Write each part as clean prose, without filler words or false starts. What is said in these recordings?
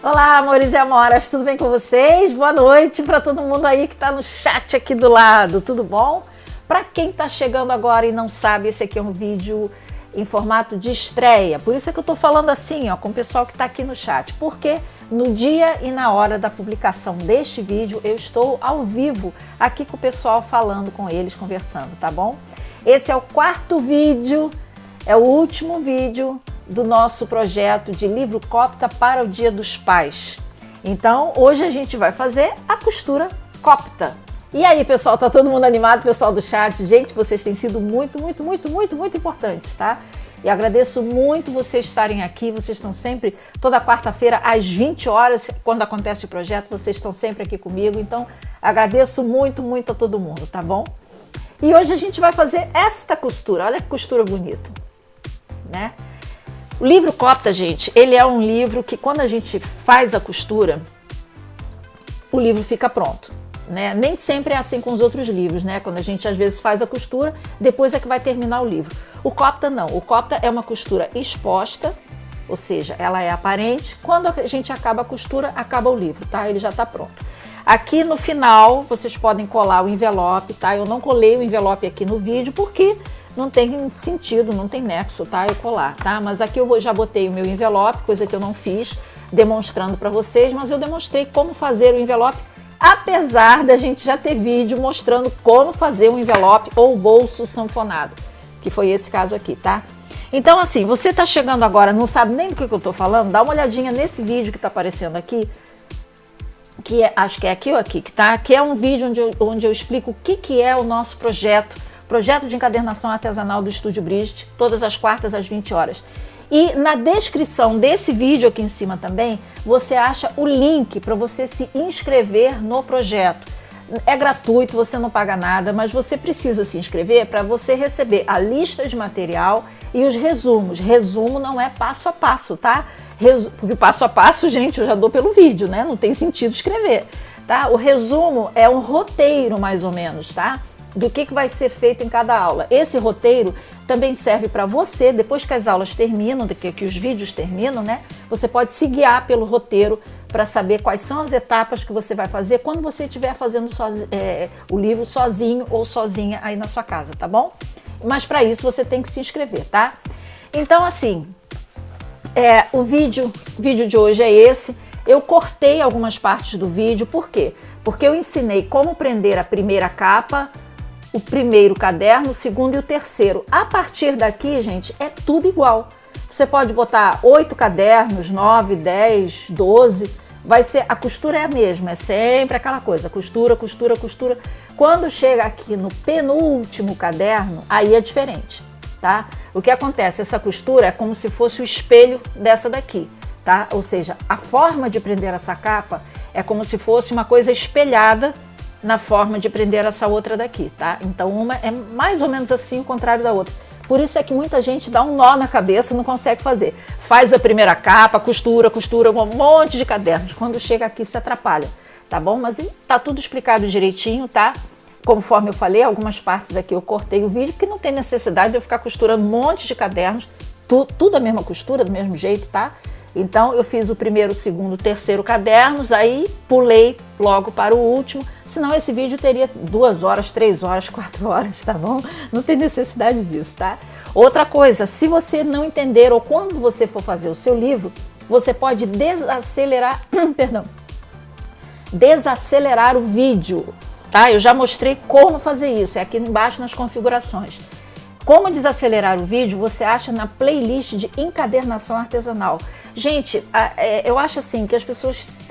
Olá, amores e amoras, tudo bem com vocês? Boa noite para todo mundo aí que está no chat aqui do lado, tudo bom? Para quem está chegando agora e não sabe, esse aqui é um vídeo em formato de estreia, por isso é que eu estou falando assim, ó, com o pessoal que está aqui no chat, porque no dia e na hora da publicação deste vídeo eu estou ao vivo aqui com o pessoal falando com eles, conversando, tá bom? Esse é o quarto vídeo, é o último vídeo do nosso projeto de livro copta para o Dia dos Pais. Então, hoje a gente vai fazer a costura copta. E aí, pessoal, tá todo mundo animado, pessoal do chat? Gente, vocês têm sido muito importantes, tá? E agradeço muito vocês estarem aqui, vocês estão sempre, toda quarta-feira às 20 horas, quando acontece o projeto, vocês estão sempre aqui comigo, então agradeço muito a todo mundo, tá bom? E hoje a gente vai fazer esta costura, olha que costura bonita, né? O livro copta, gente, ele é um livro que quando a gente faz a costura, o livro fica pronto, né? Nem sempre é assim com os outros livros, né? Quando a gente às vezes faz a costura, depois é que vai terminar o livro. O copta não, o copta é uma costura exposta, ou seja, ela é aparente. Quando a gente acaba a costura, acaba o livro, tá? Ele já tá pronto. Aqui no final, vocês podem colar o envelope, tá? Eu não colei o envelope aqui no vídeo porque não tem sentido, não tem nexo, tá? Eu colar, tá? Mas aqui eu já botei o meu envelope, coisa que eu não fiz, demonstrando para vocês, mas eu demonstrei como fazer o envelope, apesar da gente já ter vídeo mostrando como fazer um envelope ou bolso sanfonado, que foi esse caso aqui, tá? Então, assim, você tá chegando agora, não sabe nem do que eu tô falando, dá uma olhadinha nesse vídeo que tá aparecendo aqui, que é, acho que é aqui ou aqui, que tá? Que é um vídeo onde eu explico o que é o nosso projeto de encadernação artesanal do Estúdio Brigitte, todas as quartas às 20 horas. E na descrição desse vídeo aqui em cima também, você acha o link para você se inscrever no projeto. É gratuito, você não paga nada, mas você precisa se inscrever para você receber a lista de material e os resumos. Resumo não é passo a passo, tá? Porque passo a passo, gente, eu já dou pelo vídeo, né? Não tem sentido escrever, tá? O resumo é um roteiro, mais ou menos, tá? Do que vai ser feito em cada aula. Esse roteiro também serve para você, depois que as aulas terminam, que os vídeos terminam, né? Você pode se guiar pelo roteiro para saber quais são as etapas que você vai fazer quando você estiver fazendo o livro sozinho ou sozinha aí na sua casa, tá bom? Mas para isso você tem que se inscrever, tá? Então, assim, o vídeo de hoje é esse. Eu cortei algumas partes do vídeo, por quê? Porque eu ensinei como prender a primeira capa, o primeiro caderno, o segundo e o terceiro. A partir daqui, gente, é tudo igual. Você pode botar 8 cadernos, 9, 10, 12. A costura é a mesma, é sempre aquela coisa, costura. Quando chega aqui no penúltimo caderno, aí é diferente, tá? O que acontece? Essa costura é como se fosse o espelho dessa daqui, tá? Ou seja, a forma de prender essa capa é como se fosse uma coisa espelhada na forma de prender essa outra daqui, tá? Então uma é mais ou menos assim, o contrário da outra. Por isso é que muita gente dá um nó na cabeça e não consegue fazer. Faz a primeira capa, costura, um monte de cadernos. Quando chega aqui se atrapalha, tá bom? Mas tá tudo explicado direitinho, tá? Conforme eu falei, algumas partes aqui eu cortei o vídeo, porque não tem necessidade de eu ficar costurando um monte de cadernos, tudo a mesma costura, do mesmo jeito, tá? Então, eu fiz o primeiro, o segundo, o terceiro cadernos, aí pulei logo para o último, senão esse vídeo teria 2 horas, 3 horas, 4 horas, tá bom? Não tem necessidade disso, tá? Outra coisa, se você não entender ou quando você for fazer o seu livro, você pode desacelerar, desacelerar o vídeo, tá? Eu já mostrei como fazer isso, é aqui embaixo nas configurações. Como desacelerar o vídeo, você acha na playlist de encadernação artesanal. Gente, eu acho assim que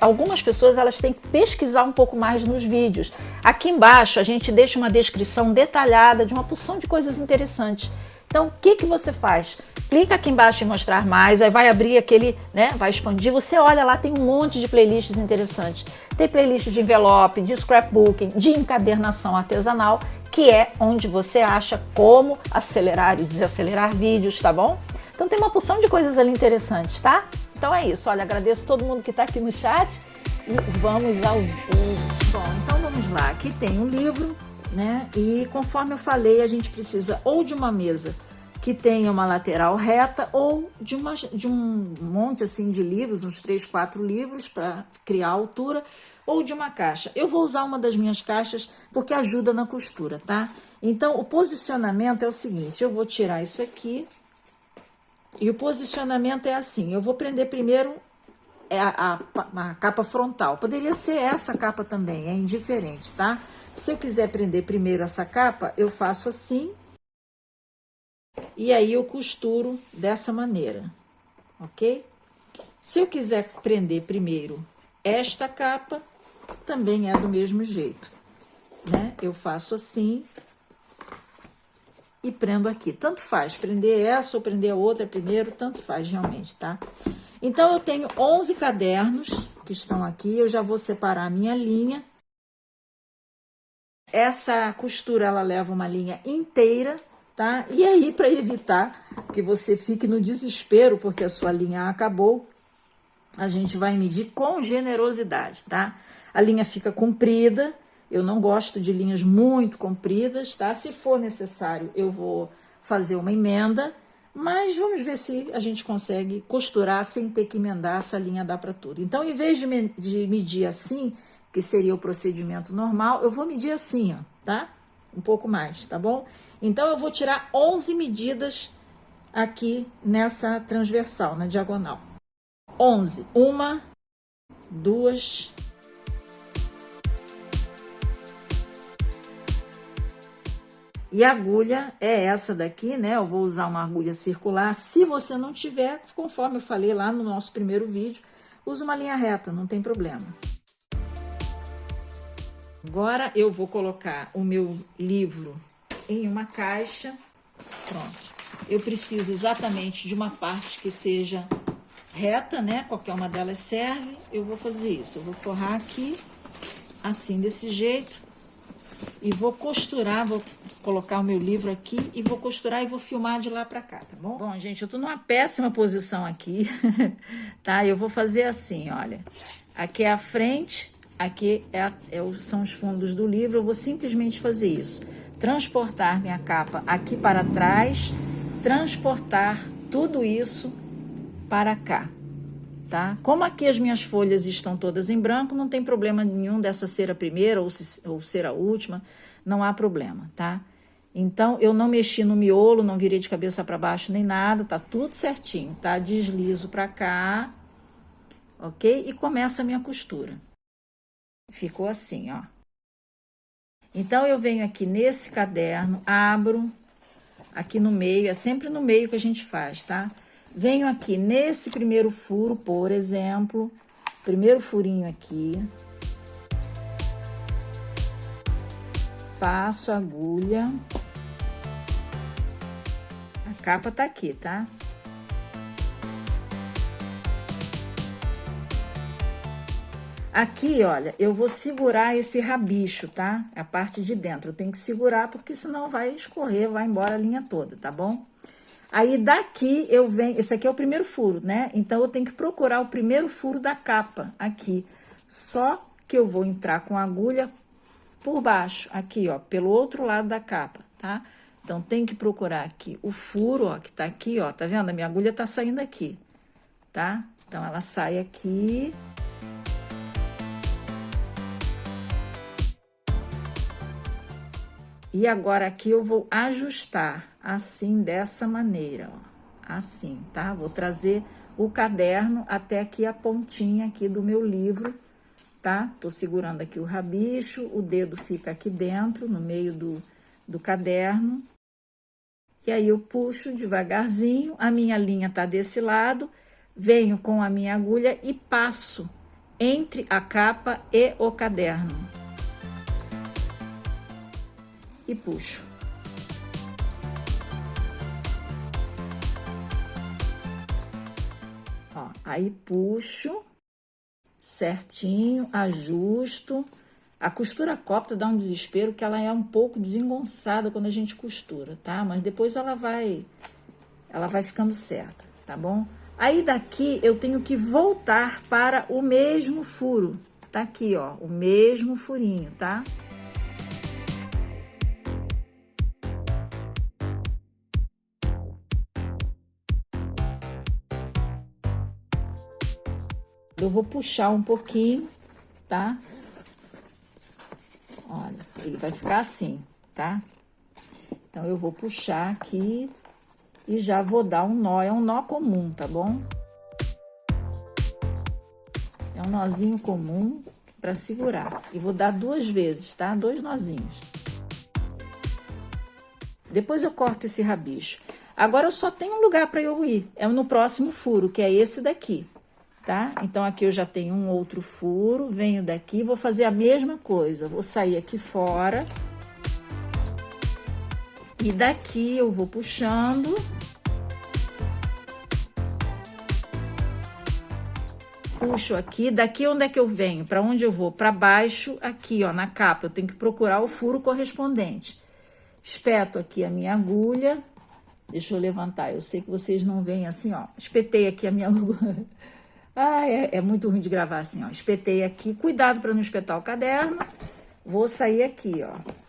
algumas pessoas elas têm que pesquisar um pouco mais nos vídeos. Aqui embaixo a gente deixa uma descrição detalhada de uma porção de coisas interessantes. Então, o que você faz? Clica aqui embaixo em mostrar mais, aí vai abrir aquele, né, vai expandir, você olha lá, tem um monte de playlists interessantes. Tem playlist de envelope, de scrapbooking, de encadernação artesanal, que é onde você acha como acelerar e desacelerar vídeos, tá bom? Então tem uma porção de coisas ali interessantes, tá? Então é isso, olha, agradeço todo mundo que tá aqui no chat e vamos ao vídeo. Bom, então vamos lá, aqui tem um livro, né? E conforme eu falei, a gente precisa ou de uma mesa que tenha uma lateral reta ou de um monte assim de livros, uns 3, 4 livros para criar altura, ou de uma caixa. Eu vou usar uma das minhas caixas porque ajuda na costura, tá? Então, o posicionamento é o seguinte, eu vou tirar isso aqui e o posicionamento é assim, eu vou prender primeiro a capa frontal. Poderia ser essa capa também, é indiferente, tá? Se eu quiser prender primeiro essa capa, eu faço assim. E aí eu costuro dessa maneira, ok? Se eu quiser prender primeiro esta capa, também é do mesmo jeito, né? Eu faço assim e prendo aqui. Tanto faz, prender essa ou prender a outra primeiro, tanto faz realmente, tá? Então, eu tenho 11 cadernos que estão aqui, eu já vou separar a minha linha. Essa costura, ela leva uma linha inteira, tá? E aí, para evitar que você fique no desespero, porque a sua linha acabou, a gente vai medir com generosidade, tá? A linha fica comprida, eu não gosto de linhas muito compridas, tá? Se for necessário, eu vou fazer uma emenda, mas vamos ver se a gente consegue costurar sem ter que emendar, essa linha dá para tudo. Então, em vez de medir assim, que seria o procedimento normal, eu vou medir assim, ó, tá? Um pouco mais, tá bom? Então, eu vou tirar 11 medidas aqui nessa transversal, na diagonal. 11. 1, 2, 3. E a agulha é essa daqui, né? Eu vou usar uma agulha circular. Se você não tiver, conforme eu falei lá no nosso primeiro vídeo, usa uma linha reta, não tem problema. Agora eu vou colocar o meu livro em uma caixa. Pronto. Eu preciso exatamente de uma parte que seja reta, né? Qualquer uma delas serve. Eu vou fazer isso. Eu vou forrar aqui, assim, desse jeito. E vou costurar, vou colocar o meu livro aqui e vou costurar e vou filmar de lá pra cá, tá bom? Bom, gente, eu tô numa péssima posição aqui, tá? Eu vou fazer assim, olha. Aqui é a frente, aqui são os fundos do livro. Eu vou simplesmente fazer isso. Transportar minha capa aqui para trás, transportar tudo isso para cá, tá? Como aqui as minhas folhas estão todas em branco, não tem problema nenhum dessa ser a primeira ou ser a última, não há problema, tá? Então, eu não mexi no miolo, não virei de cabeça para baixo nem nada, tá tudo certinho, tá? Deslizo para cá, ok? E começa a minha costura. Ficou assim, ó. Então, eu venho aqui nesse caderno, abro aqui no meio, é sempre no meio que a gente faz, tá? Venho aqui nesse primeiro furo, por exemplo, primeiro furinho aqui. Passo a agulha. A capa tá aqui, tá? Aqui, olha, eu vou segurar esse rabicho, tá? A parte de dentro. Eu tenho que segurar, porque senão vai escorrer, vai embora a linha toda, tá bom? Aí, daqui, eu venho... Esse aqui é o primeiro furo, né? Então, eu tenho que procurar o primeiro furo da capa, aqui. Só que eu vou entrar com a agulha por baixo, aqui, ó, pelo outro lado da capa, tá? Então, tem que procurar aqui o furo, ó, que tá aqui, ó, tá vendo? A minha agulha tá saindo aqui, tá? Então, ela sai aqui. E agora, aqui eu vou ajustar, assim, dessa maneira, ó, assim, tá? Vou trazer o caderno até aqui a pontinha aqui do meu livro, tá? Tô segurando aqui o rabicho, o dedo fica aqui dentro, no meio do caderno. E aí, eu puxo devagarzinho, a minha linha tá desse lado, venho com a minha agulha e passo entre a capa e o caderno. E puxo. Ó, aí puxo certinho, ajusto. A costura cópta dá um desespero, que ela é um pouco desengonçada quando a gente costura, tá? Mas depois ela vai ficando certa, tá bom? Aí daqui eu tenho que voltar para o mesmo furo. Tá aqui, ó, o mesmo furinho, tá? Eu vou puxar um pouquinho, tá? Olha, ele vai ficar assim, tá? Então, eu vou puxar aqui e já vou dar um nó. É um nó comum, tá bom? É um nozinho comum para segurar. E vou dar 2 vezes, tá? 2 nozinhos. Depois eu corto esse rabicho. Agora eu só tenho um lugar para eu ir. É no próximo furo, que é esse daqui, tá? Então, aqui eu já tenho um outro furo. Venho daqui, vou fazer a mesma coisa. Vou sair aqui fora. E daqui eu vou puxando. Puxo aqui. Daqui onde é que eu venho? Para onde eu vou? Para baixo, aqui, ó, na capa. Eu tenho que procurar o furo correspondente. Espeto aqui a minha agulha. Deixa eu levantar. Eu sei que vocês não veem assim, ó. Espetei aqui a minha agulha. Ah, é muito ruim de gravar assim, ó. Espetei aqui. Cuidado para não espetar o caderno. Vou sair aqui, ó.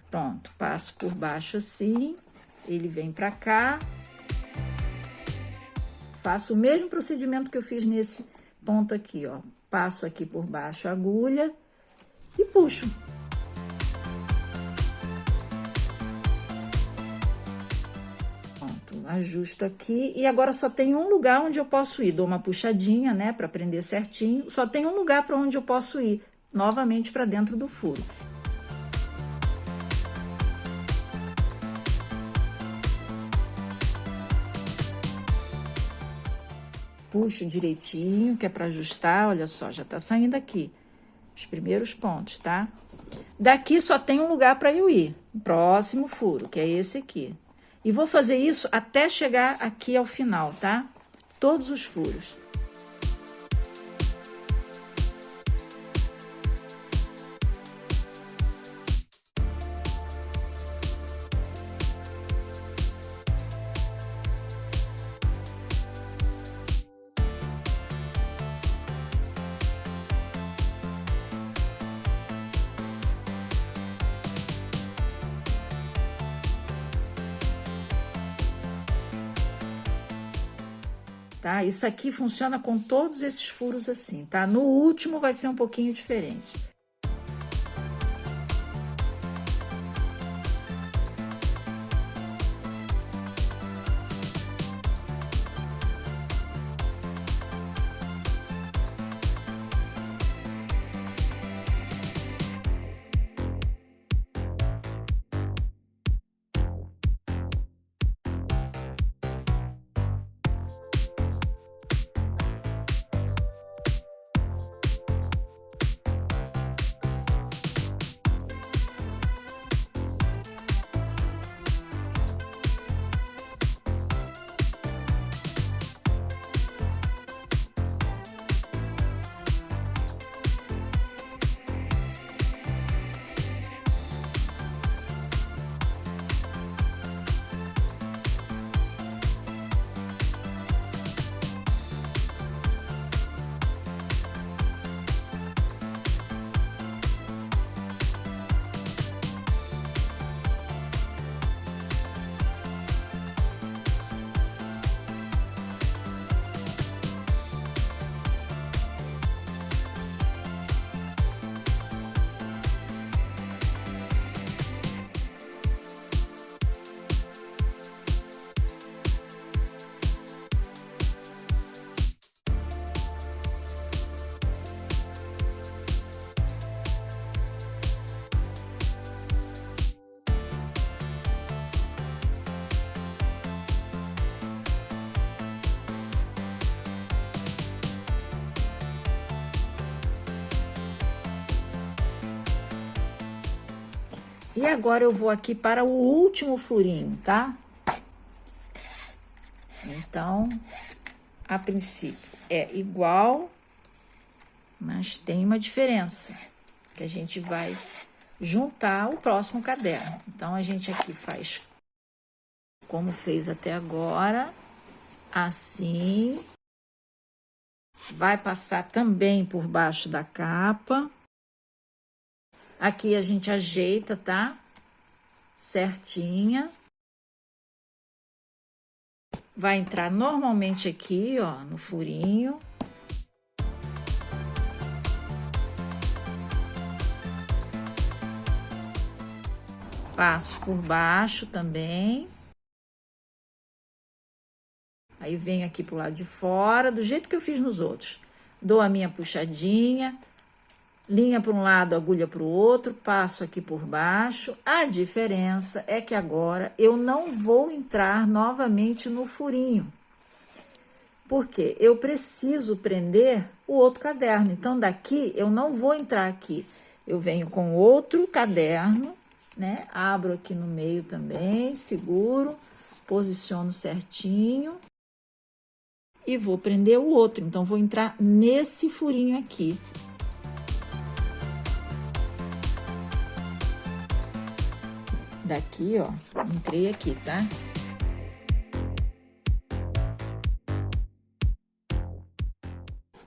Pronto, passo por baixo assim, ele vem pra cá. Faço o mesmo procedimento que eu fiz nesse ponto aqui, ó. Passo aqui por baixo a agulha e puxo. Pronto, ajusto aqui e agora só tem um lugar onde eu posso ir. Dou uma puxadinha, né, pra prender certinho. Só tem um lugar para onde eu posso ir, novamente pra dentro do furo. Puxo direitinho, que é para ajustar, olha só, já tá saindo aqui os primeiros pontos, tá? Daqui só tem um lugar para eu ir, próximo furo, que é esse aqui. E vou fazer isso até chegar aqui ao final, tá? Todos os furos. Tá? Isso aqui funciona com todos esses furos assim, tá? No último vai ser um pouquinho diferente. E agora eu vou aqui para o último furinho, tá? Então, a princípio é igual, mas tem uma diferença, que a gente vai juntar o próximo caderno. Então, a gente aqui faz como fez até agora, assim. Vai passar também por baixo da capa. Aqui a gente ajeita, tá? Certinha. vai entrar normalmente aqui, ó, no furinho. Passo por baixo também. Aí venho aqui pro lado de fora, do jeito que eu fiz nos outros. Dou a minha puxadinha, linha para um lado, agulha para o outro, passo aqui por baixo. A diferença é que agora eu não vou entrar novamente no furinho. Porque eu preciso prender o outro caderno. Então, daqui eu não vou entrar aqui. Eu venho com outro caderno, né? Abro aqui no meio também, seguro, posiciono certinho e vou prender o outro. Então, vou entrar nesse furinho aqui. Daqui, ó, entrei aqui, tá?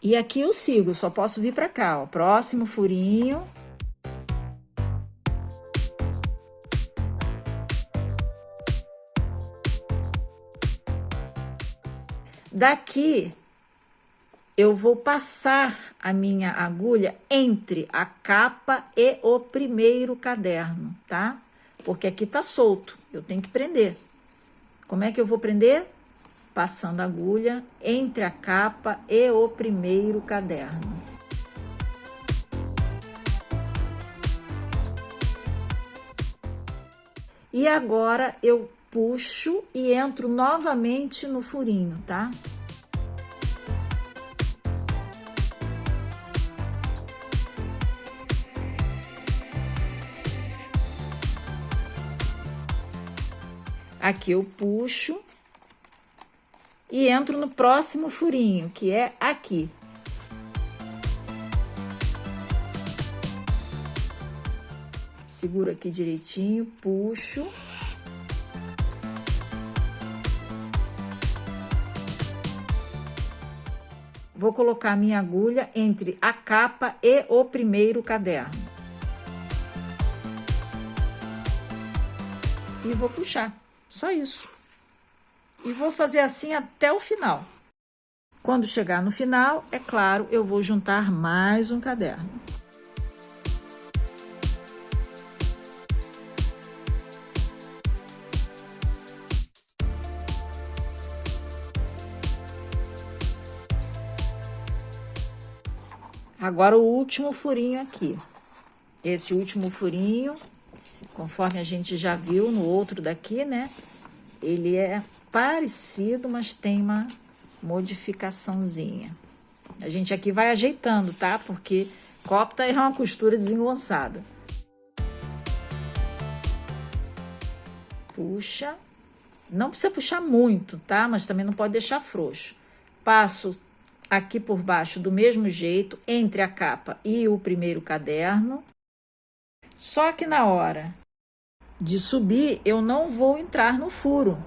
E aqui eu sigo, só posso vir pra cá, ó, próximo furinho. Daqui, eu vou passar a minha agulha entre a capa e o primeiro caderno, tá? Porque aqui tá solto, eu tenho que prender. Como é que eu vou prender? Passando a agulha entre a capa e o primeiro caderno. E agora eu puxo e entro novamente no furinho, tá? Aqui eu puxo e entro no próximo furinho, que é aqui. Seguro aqui direitinho, puxo. Vou colocar a minha agulha entre a capa e o primeiro caderno. E vou puxar, só isso. E vou fazer assim até o final. Quando chegar no final, é claro, eu vou juntar mais um caderno. Agora o último furinho aqui. Esse último furinho, conforme a gente já viu no outro daqui, né? Ele é parecido, mas tem uma modificaçãozinha. A gente aqui vai ajeitando, tá? Porque copta é uma costura desengonçada. Puxa. Não precisa puxar muito, tá? Mas também não pode deixar frouxo. Passo aqui por baixo do mesmo jeito, entre a capa e o primeiro caderno. Só que na hora de subir, eu não vou entrar no furo.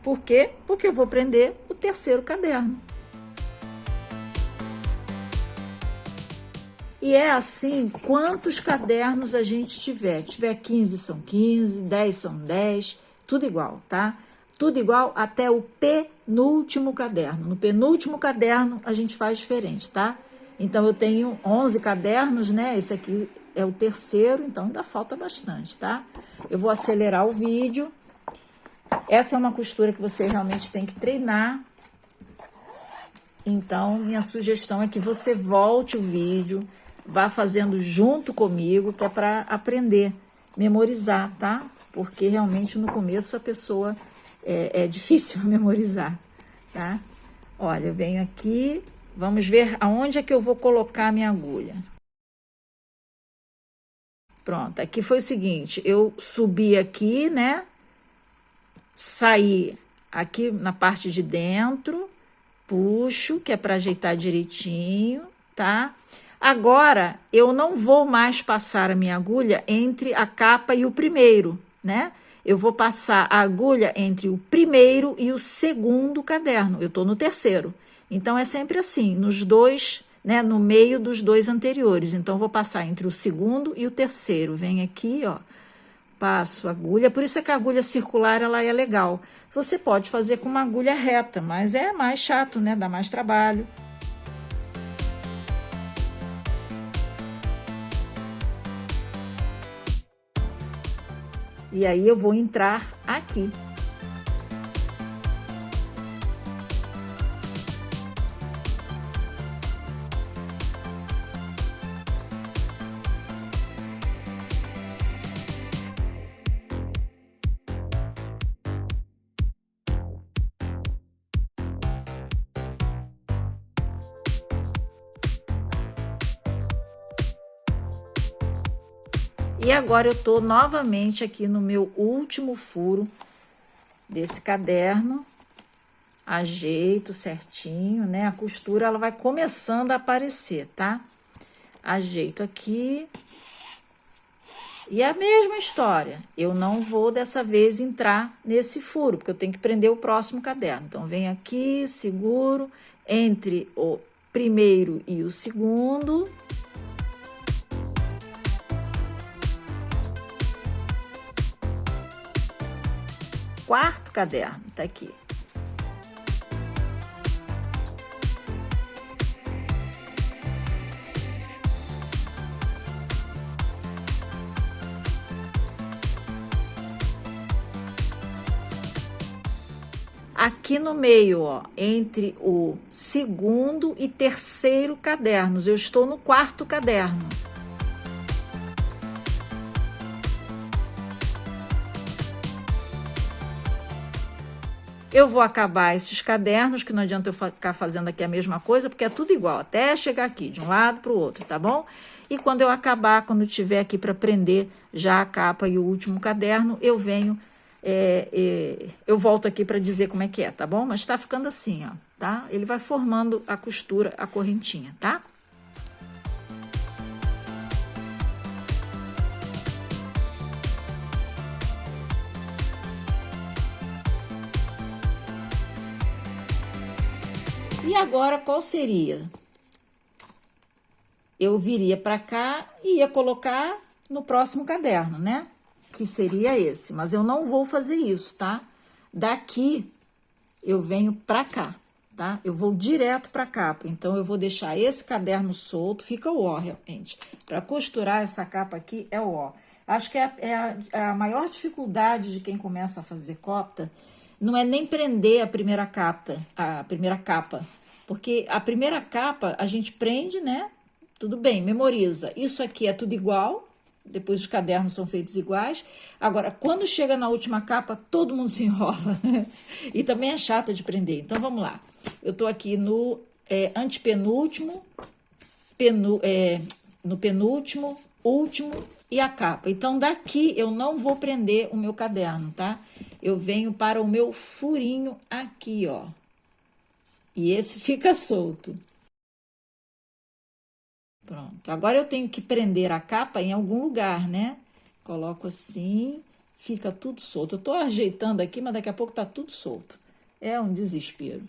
Por quê? Porque eu vou prender o terceiro caderno. E é assim, quantos cadernos a gente tiver. Tiver 15 são 15, 10 são 10, tudo igual, tá? Tudo igual até o penúltimo caderno. No penúltimo caderno, a gente faz diferente, tá? Então, eu tenho 11 cadernos, né? Esse aqui é o terceiro, então ainda falta bastante, tá? Eu vou acelerar o vídeo. Essa é uma costura que você realmente tem que treinar. Então, minha sugestão é que você volte o vídeo, vá fazendo junto comigo, que é para aprender, memorizar, tá? Porque realmente no começo a pessoa é difícil memorizar, tá? Olha, eu venho aqui, vamos ver aonde é que eu vou colocar a minha agulha. Pronto, aqui foi o seguinte, eu subi aqui, né? Saí aqui na parte de dentro, puxo, que é para ajeitar direitinho, tá? Agora, eu não vou mais passar a minha agulha entre a capa e o primeiro, né? Eu vou passar a agulha entre o primeiro e o segundo caderno. Eu tô no terceiro. Então, é sempre assim, nos dois, né? No meio dos dois anteriores. Então, vou passar entre o segundo e o terceiro. Vem aqui, ó. passo a agulha, por isso é que a agulha circular ela é legal. Você pode fazer com uma agulha reta, mas é mais chato, né? Dá mais trabalho. E aí eu vou entrar aqui. E agora eu tô novamente aqui no meu último furo desse caderno, ajeito certinho, né? A costura ela vai começando a aparecer, tá? Ajeito aqui. E a mesma história, eu não vou dessa vez entrar nesse furo, porque eu tenho que prender o próximo caderno. Então, venho aqui, seguro, entre o primeiro e o segundo. Quarto caderno, tá aqui. Aqui no meio, ó, entre o segundo e terceiro cadernos, eu estou no quarto caderno. Eu vou acabar esses cadernos, que não adianta eu ficar fazendo aqui a mesma coisa, porque é tudo igual, até chegar aqui, de um lado para o outro, tá bom? E quando eu acabar, quando tiver aqui para prender já a capa e o último caderno, eu venho, eu volto aqui para dizer como é que é, tá bom? Mas tá ficando assim, ó, tá? Ele vai formando a costura, a correntinha, tá? E agora, qual seria? Eu viria para cá e ia colocar no próximo caderno, né? Que seria esse, mas eu não vou fazer isso, tá? Daqui, eu venho para cá, tá? Eu vou direto para a capa, então eu vou deixar esse caderno solto, fica o ó, realmente. Para costurar essa capa aqui é o ó. Acho que a maior dificuldade de quem começa a fazer copta não é nem prender a primeira capa, porque a primeira capa a gente prende, né? Tudo bem, memoriza. Isso aqui é tudo igual, depois os cadernos são feitos iguais. Agora, quando chega na última capa, todo mundo se enrola, né? E também é chata de prender. Então, vamos lá. Eu tô aqui no antepenúltimo, no penúltimo, último e a capa. Então, daqui eu não vou prender o meu caderno, tá? Eu venho para o meu furinho aqui, ó. E esse fica solto. Pronto. Agora eu tenho que prender a capa em algum lugar, né? Coloco assim, fica tudo solto. Eu tô ajeitando aqui, mas daqui a pouco tá tudo solto. É um desespero.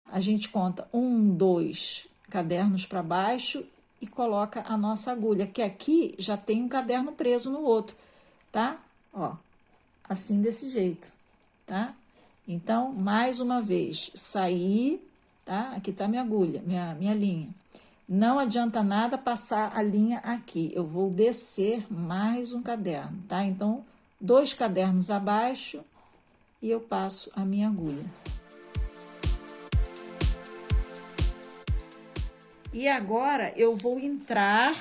A gente conta 1, 2 cadernos para baixo e coloca a nossa agulha, que aqui já tem um caderno preso no outro, tá? Ó, assim desse jeito, tá? Então, mais uma vez, saí, tá? Aqui tá minha agulha, minha linha. Não adianta nada passar a linha aqui, eu vou descer mais um caderno, tá? Então, 2 cadernos abaixo e eu passo a minha agulha. E agora eu vou entrar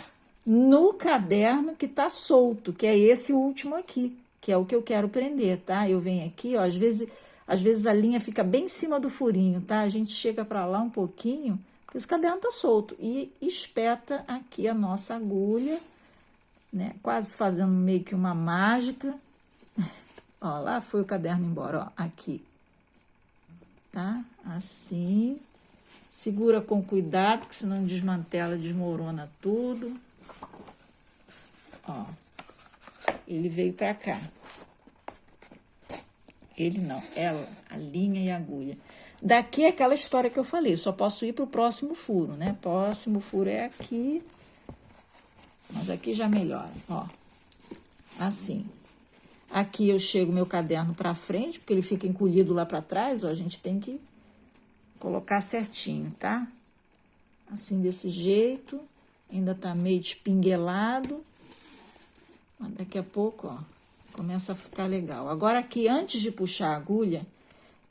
no caderno que tá solto, que é esse último aqui, que é o que eu quero prender, tá? Eu venho aqui, ó, às vezes a linha fica bem em cima do furinho, tá? A gente chega pra lá um pouquinho, porque esse caderno tá solto, e espeta aqui a nossa agulha, né? Quase fazendo meio que uma mágica. Ó, lá foi o caderno embora, ó, aqui. Tá? Assim. Segura com cuidado, que senão desmantela, desmorona tudo. Ó, ele veio pra cá. Ele não, ela, a linha e a agulha. Daqui é aquela história que eu falei, só posso ir pro próximo furo, né? Próximo furo é aqui, mas aqui já melhora, ó. Assim, Aqui eu chego meu caderno para frente, porque ele fica encolhido lá para trás, ó, a gente tem que colocar certinho, tá? Assim, desse jeito, ainda tá meio espinguelado, mas daqui a pouco, ó, começa a ficar legal. Agora aqui, antes de puxar a agulha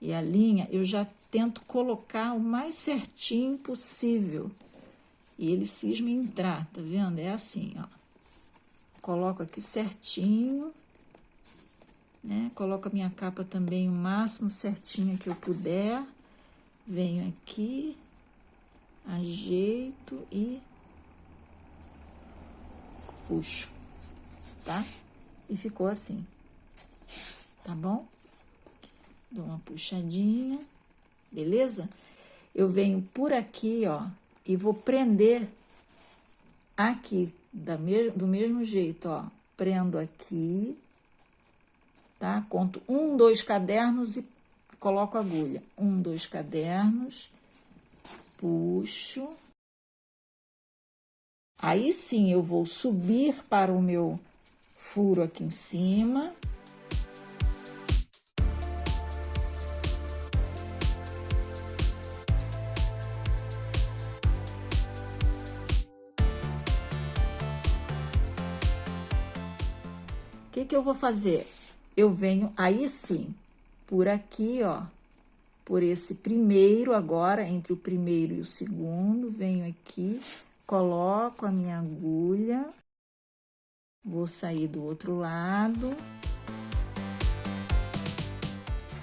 e a linha, eu já tento colocar o mais certinho possível. E ele cisma em entrar, tá vendo? É assim, ó. Coloco aqui certinho, né? Coloco a minha capa também o máximo certinho que eu puder. Venho aqui, ajeito e puxo, tá? E ficou assim, tá bom? Dou uma puxadinha, beleza? Eu venho por aqui, ó, e vou prender aqui, do mesmo jeito, ó. Prendo aqui, tá? Conto 1, 2 cadernos e coloco a agulha. 1, 2 cadernos, puxo. Aí sim eu vou subir para o meu furo aqui em cima. O que que eu vou fazer? Eu venho, aí sim, por aqui, ó, por esse primeiro agora, entre o primeiro e o segundo, venho aqui, coloco a minha agulha, vou sair do outro lado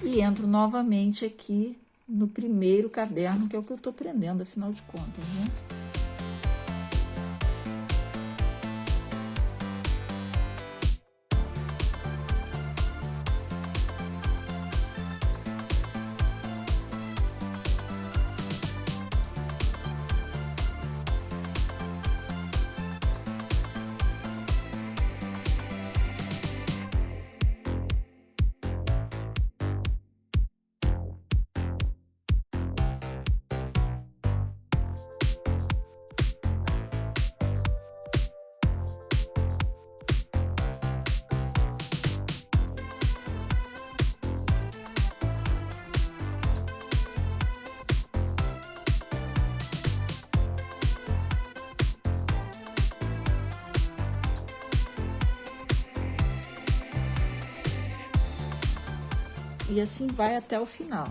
e entro novamente aqui no primeiro caderno, que é o que eu tô prendendo, afinal de contas, né? E assim vai até o final.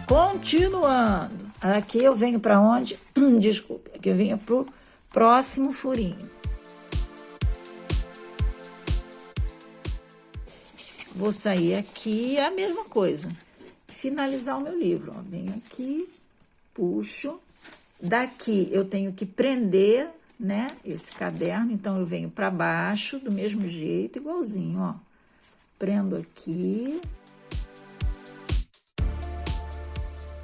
Continuando. Aqui eu venho para onde? Desculpe, aqui eu venho pro próximo furinho. Vou sair aqui, é a mesma coisa. Finalizar o meu livro, ó. Venho aqui, puxo. Daqui eu tenho que prender, né, esse caderno, então eu venho para baixo, do mesmo jeito, igualzinho, ó. Prendo aqui.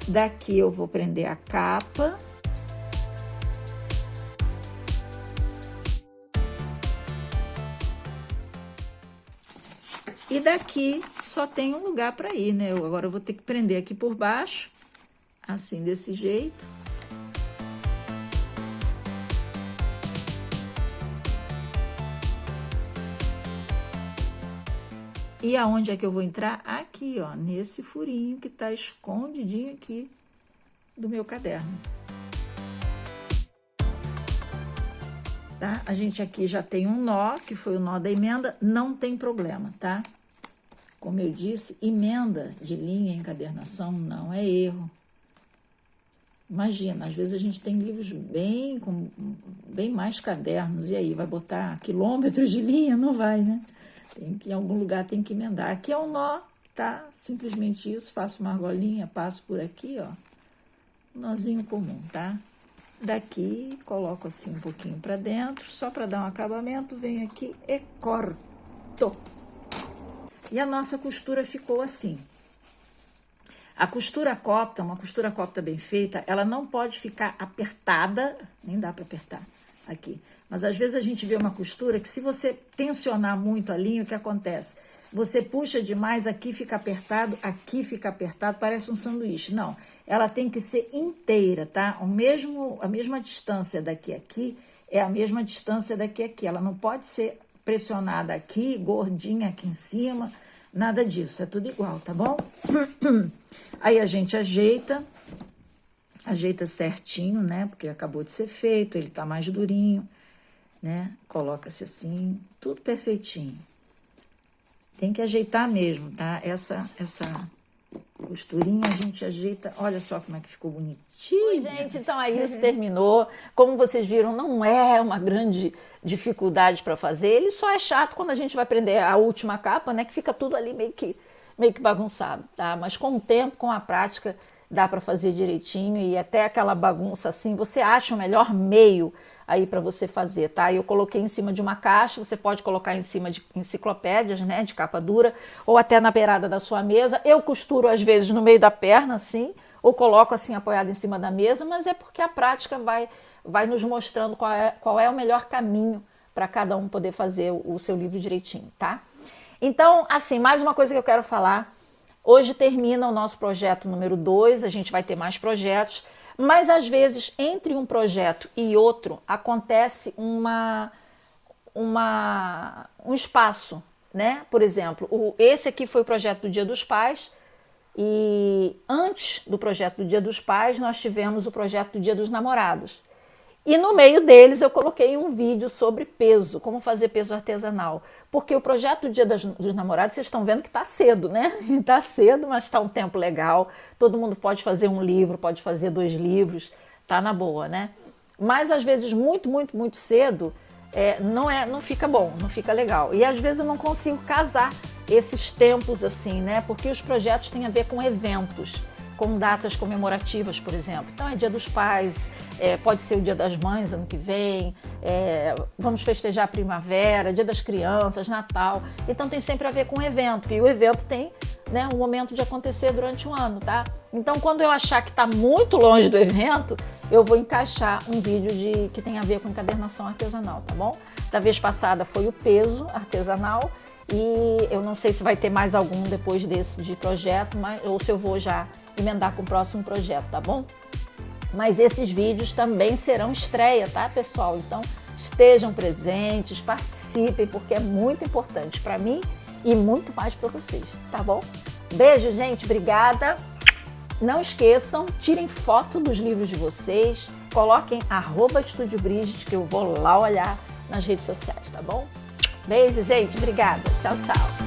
Daqui eu vou prender a capa. E daqui só tem um lugar para ir, né? Agora eu vou ter que prender aqui por baixo, assim, desse jeito. E aonde é que eu vou entrar? Aqui, ó, nesse furinho que tá escondidinho aqui do meu caderno. Tá? A gente aqui já tem um nó, que foi o nó da emenda, não tem problema, tá? Como eu disse, emenda de linha, encadernação, não é erro. Imagina, às vezes a gente tem livros com bem mais cadernos, e aí, vai botar quilômetros de linha? Não vai, né? Tem que, em algum lugar tem que emendar. Aqui é um nó, tá? Simplesmente isso, faço uma argolinha, passo por aqui, ó. Nozinho comum, tá? Daqui, coloco assim um pouquinho pra dentro, só pra dar um acabamento, venho aqui e corto. E a nossa costura ficou assim. A costura copta, uma costura copta bem feita, ela não pode ficar apertada, nem dá para apertar aqui. Mas às vezes a gente vê uma costura que se você tensionar muito a linha, o que acontece? Você puxa demais, aqui fica apertado, parece um sanduíche. Não, ela tem que ser inteira, tá? A mesma distância daqui a aqui é a mesma distância daqui a aqui. Ela não pode ser pressionada aqui, gordinha aqui em cima, nada disso, é tudo igual, tá bom? Aí a gente ajeita certinho, né? Porque acabou de ser feito, ele tá mais durinho, né? Coloca-se assim, tudo perfeitinho. Tem que ajeitar mesmo, tá? Essa costurinha a gente ajeita. Olha só como é que ficou bonitinho. Oi, gente, então aí isso terminou. Como vocês viram, não é uma grande dificuldade para fazer. Ele só é chato quando a gente vai prender a última capa, né? Que fica tudo ali meio que bagunçado, tá? Mas com o tempo, com a prática, dá para fazer direitinho e até aquela bagunça assim, você acha o melhor meio aí para você fazer, tá? Eu coloquei em cima de uma caixa, você pode colocar em cima de enciclopédias, né, de capa dura, ou até na beirada da sua mesa. Eu costuro às vezes no meio da perna, assim, ou coloco assim apoiado em cima da mesa, mas é porque a prática vai nos mostrando qual é o melhor caminho para cada um poder fazer o seu livro direitinho, tá? Então, assim, mais uma coisa que eu quero falar. Hoje termina o nosso projeto número 2, a gente vai ter mais projetos, mas às vezes entre um projeto e outro acontece um espaço, né? Por exemplo, esse aqui foi o projeto do Dia dos Pais e antes do projeto do Dia dos Pais nós tivemos o projeto do Dia dos Namorados. E no meio deles eu coloquei um vídeo sobre peso, como fazer peso artesanal. Porque o projeto do Dia dos Namorados, vocês estão vendo que está cedo, né? Está cedo, mas está um tempo legal. Todo mundo pode fazer um livro, pode fazer 2 livros, tá na boa, né? Mas às vezes muito cedo não fica bom, não fica legal. E às vezes eu não consigo casar esses tempos assim, né? Porque os projetos têm a ver com eventos, com datas comemorativas, por exemplo. Então é Dia dos Pais, pode ser o Dia das Mães ano que vem, vamos festejar a primavera, Dia das Crianças, Natal. Então tem sempre a ver com o evento, e o evento tem, né, um momento de acontecer durante um ano, tá? Então quando eu achar que está muito longe do evento, eu vou encaixar um vídeo que tem a ver com encadernação artesanal, tá bom? Da vez passada foi o peso artesanal, e eu não sei se vai ter mais algum depois desse de projeto, ou se eu vou já emendar com o próximo projeto, tá bom? Mas esses vídeos também serão estreia, tá, pessoal? Então estejam presentes, participem, porque é muito importante para mim e muito mais para vocês, tá bom? Beijo, gente, obrigada. Não esqueçam, tirem foto dos livros de vocês, coloquem @estudiobrigit, que eu vou lá olhar nas redes sociais, tá bom? Beijo, gente. Obrigada. Tchau, tchau.